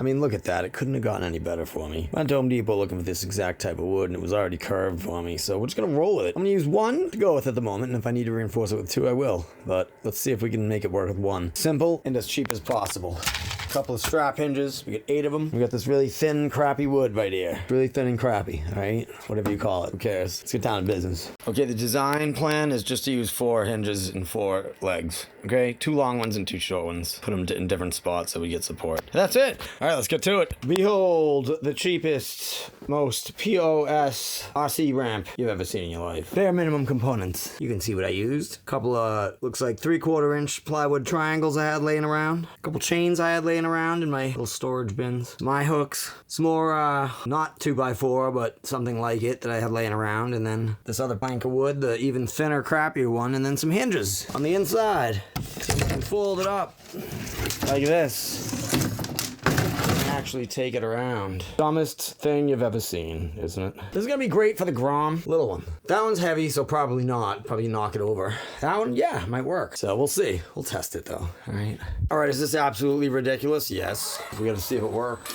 I mean, look at that. It couldn't have gotten any better for me. Went to Home Depot looking for this exact type of wood, and it was already curved for me, so we're just gonna roll with it. I'm gonna use one to go with at the moment, and if I need to reinforce it with two, I will. But let's see if we can make it work with one. Simple and as cheap as possible. Couple of strap hinges. We get 8 of them. We got this really thin, crappy wood right here. Really thin and crappy, all right? Whatever you call it. Who cares? Let's get down to business. Okay, the design plan is just to use 4 hinges and 4 legs. Okay, 2 long ones and 2 short ones. Put them in different spots so we get support. That's it. All right, let's get to it. Behold the cheapest, most POS RC ramp you've ever seen in your life. Bare minimum components. You can see what I used. Couple of, looks like 3/4 inch plywood triangles I had laying around. Couple chains I had laying around in my little storage bins. My hooks. Some more, not 2x4, but something like it that I had laying around. And then this other plank of wood, the even thinner, crappier one. And then some hinges on the inside. So you can fold it up like this. Actually take it around. Dumbest thing you've ever seen, isn't it? This is gonna be great for the Grom, little one. That one's heavy, so probably not. Probably knock it over. That one, yeah, might work. So we'll see. We'll test it though, all right? All right, is this absolutely ridiculous? Yes. We gotta see if it works.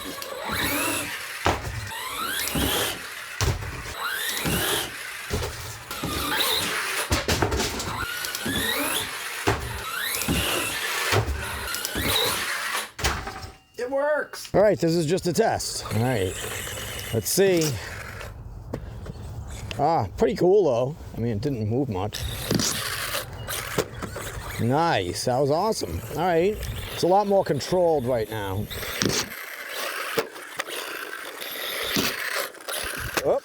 It works. All right, this is just a test. All right, let's see. Pretty cool though. I mean, it didn't move much. Nice, that was awesome. All right, it's a lot more controlled right now. Oop,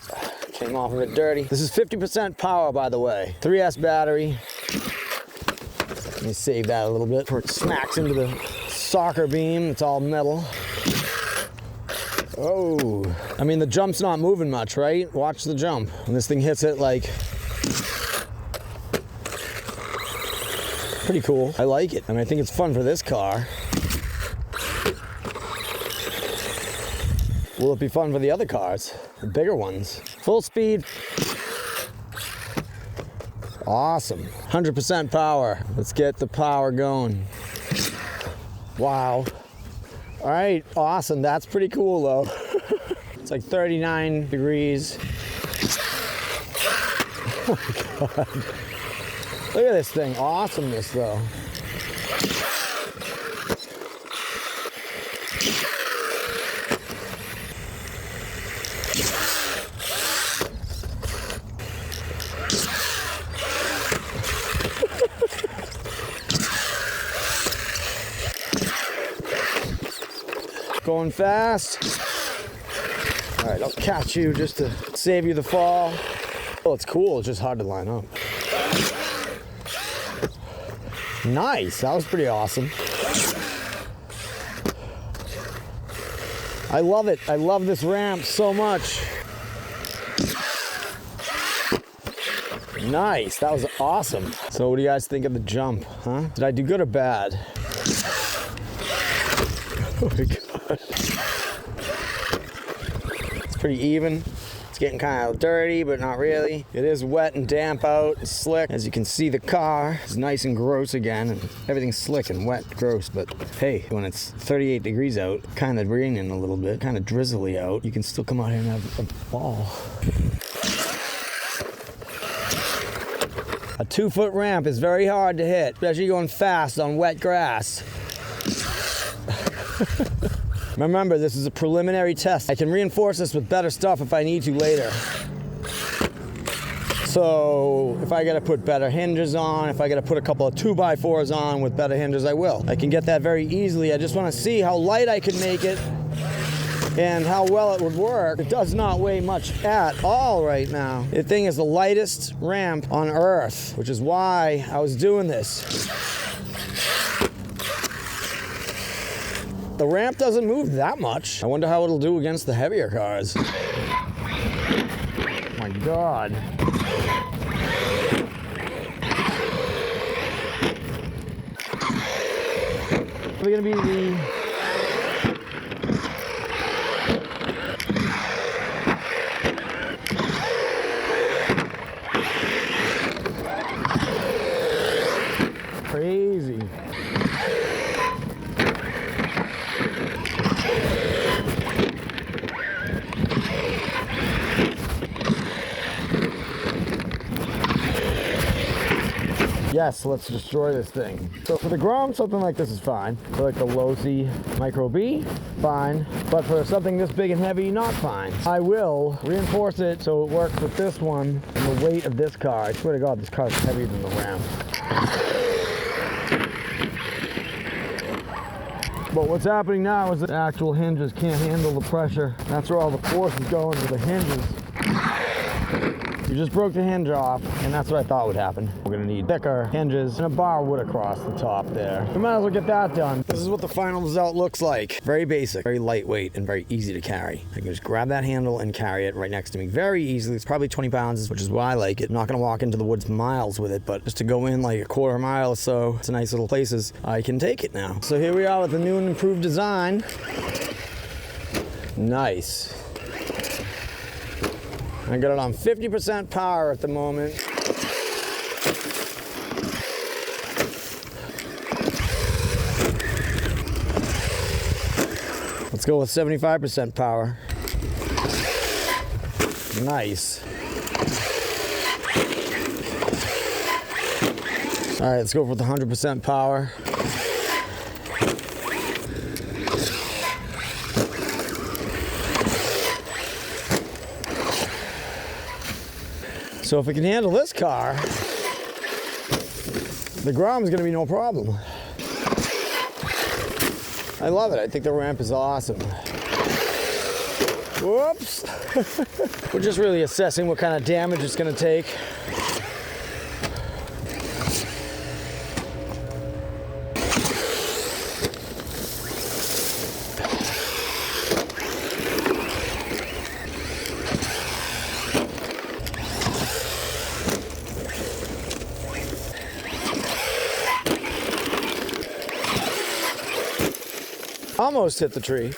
came off a bit dirty. This is 50% power, by the way. 3S battery. Let me save that a little bit before it smacks into the soccer beam. It's all metal. Oh, I mean, the jump's not moving much, right? Watch the jump. When this thing hits it, like, pretty cool. I like it. I mean, I think it's fun for this car. Will it be fun for the other cars? The bigger ones. Full speed. Awesome. 100% power. Let's get the power going. Wow. All right, awesome. That's pretty cool though. It's like 39 degrees. Oh my God. Look at this thing. Awesomeness though. Going fast. All right, I'll catch you just to save you the fall. Oh, it's cool. It's just hard to line up. Nice. That was pretty awesome. I love it. I love this ramp so much. Nice. That was awesome. So what do you guys think of the jump, huh? Did I do good or bad? Oh my God. It's pretty even. It's getting kind of dirty, but not really. It is wet and damp out. It's slick. As you can see, the car is nice and gross again. And everything's slick and wet, gross. But hey, when it's 38 degrees out, kind of raining a little bit, kind of drizzly out, you can still come out here and have a ball. A 2-foot ramp is very hard to hit, especially going fast on wet grass. Remember, this is a preliminary test. I can reinforce this with better stuff if I need to later. So if I gotta put better hinges on, if I gotta put a couple of 2x4s on with better hinges, I will. I can get that very easily. I just wanna see how light I can make it and how well it would work. It does not weigh much at all right now. The thing is the lightest ramp on Earth, which is why I was doing this. The ramp doesn't move that much. I wonder how it'll do against the heavier cars. Oh my God. We're gonna be the crazy. yes, let's destroy this thing. So for the Grom, something like this is fine. For like the low Z Micro B, fine. But for something this big and heavy, not fine. I will reinforce it so it works with this one and the weight of this car. I swear to God, this car is heavier than the Ram. But what's happening now is the actual hinges can't handle the pressure. That's where all the force is going to the hinges. You just broke the hinge off, and that's what I thought would happen. We're gonna need thicker hinges and a bar wood across the top there. We might as well get that done. This is what the final result looks like. Very basic, very lightweight, and very easy to carry. I can just grab that handle and carry it right next to me very easily. It's probably 20 pounds, which is why I like it. I'm not gonna walk into the woods miles with it, but just to go in like a quarter mile or so to nice little places, I can take it now. So here we are with the new and improved design. Nice. I got it on 50% power at the moment. Let's go with 75% power. Nice. All right, let's go with 100% power. So if we can handle this car, the Grom is going to be no problem. I love it. I think the ramp is awesome. Whoops. We're just really assessing what kind of damage it's going to take. Almost hit the tree.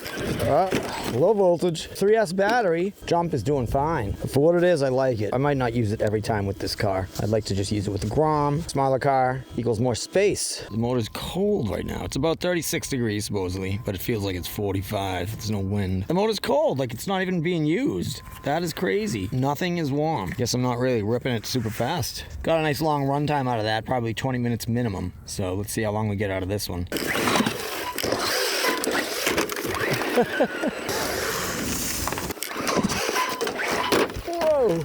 Low voltage, 3S battery. Jump is doing fine. For what it is, I like it. I might not use it every time with this car. I'd like to just use it with the Grom. Smaller car equals more space. The motor's cold right now. It's about 36 degrees supposedly, but it feels like it's 45. There's no wind. The motor's cold, like it's not even being used. That is crazy. Nothing is warm. Guess I'm not really ripping it super fast. Got a nice long run time out of that, probably 20 minutes minimum. So let's see how long we get out of this one. Whoa!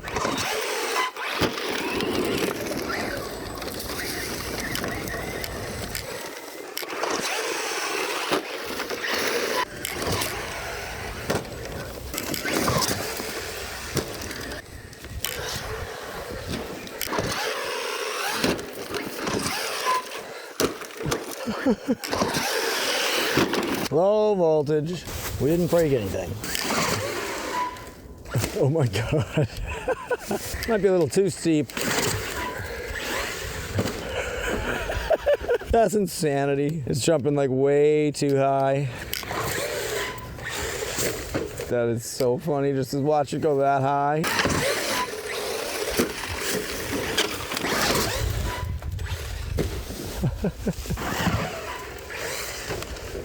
Low voltage. We didn't break anything. Oh my God. Might be a little too steep. That's insanity. It's jumping like way too high. That is so funny just to watch it go that high.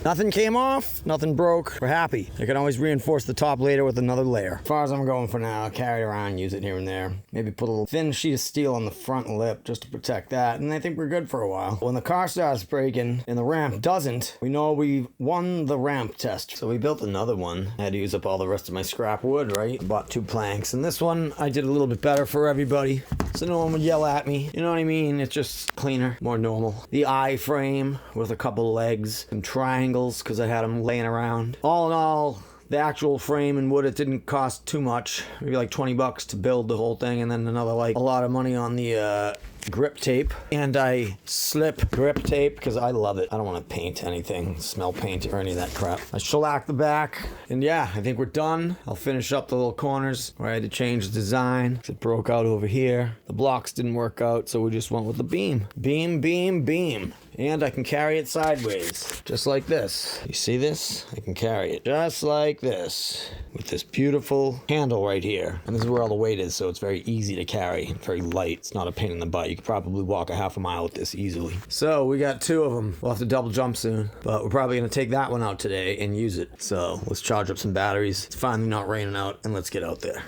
Nothing came off, nothing broke. We're happy. I can always reinforce the top later with another layer. As far as I'm going for now, carry it around, use it here and there. Maybe put a little thin sheet of steel on the front lip just to protect that, and I think we're good for a while. When the car starts breaking and the ramp doesn't, we know we won the ramp test. So we built another one. I had to use up all the rest of my scrap wood, right? I bought 2 planks, and this one I did a little bit better for everybody, so no one would yell at me. You know what I mean? It's just cleaner, more normal. The I-frame with a couple legs, some triangles, because I had them laying around. All in all, the actual frame and wood, it didn't cost too much. Maybe like 20 bucks to build the whole thing, and then another like a lot of money on the grip tape. And I slip grip tape because I love it. I don't want to paint anything, smell paint or any of that crap. I shellacked the back, and yeah, I think we're done. I'll finish up the little corners where I had to change the design. It broke out over here. The blocks didn't work out, so we just went with the beam. Beam, beam, beam. And I can carry it sideways, just like this. You see this? I can carry it just like this, with this beautiful handle right here. And this is where all the weight is, so it's very easy to carry, very light. It's not a pain in the butt. You could probably walk a half a mile with this easily. So we got 2 of them. We'll have to double jump soon, but we're probably gonna take that one out today and use it. So let's charge up some batteries. It's finally not raining out, and let's get out there.